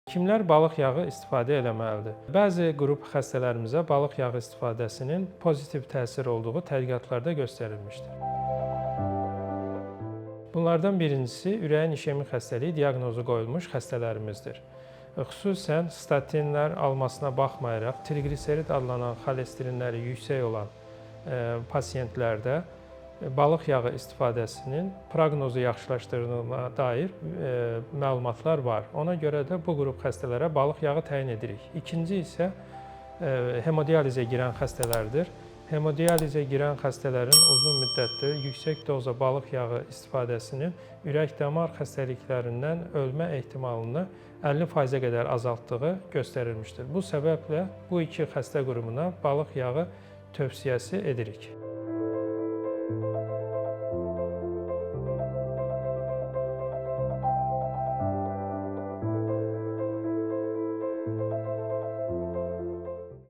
Kimlər balıq yağı istifadə etməlidir? Bəzi qrup xəstələrimizə balıq yağı istifadəsinin pozitiv təsir olduğu tədqiqatlarda göstərilmişdir. Bunlardan birincisi ürəyin işemik xəstəliyi diaqnozu qoyulmuş xəstələrimizdir. Xüsusən statinlər almasına baxmayaraq triqliserid adlanan xolesterinləri yüksək olan pasiyentlərdə balıq yağı istifadəsinin proqnozu yaxşılaşdırdığına dair məlumatlar var. Ona görə də bu qrup xəstələrə balıq yağı təyin edirik. İkinci isə hemodializə girən xəstələrdir. Hemodializə girən xəstələrin uzun müddətli yüksək dozda balıq yağı istifadəsinin ürək-damar xəstəliklərindən ölmə ehtimalını 50%-ə qədər azaltdığı göstərilmişdir. Bu səbəblə bu iki xəstə qrupuna balıq yağı tövsiyəsi edirik.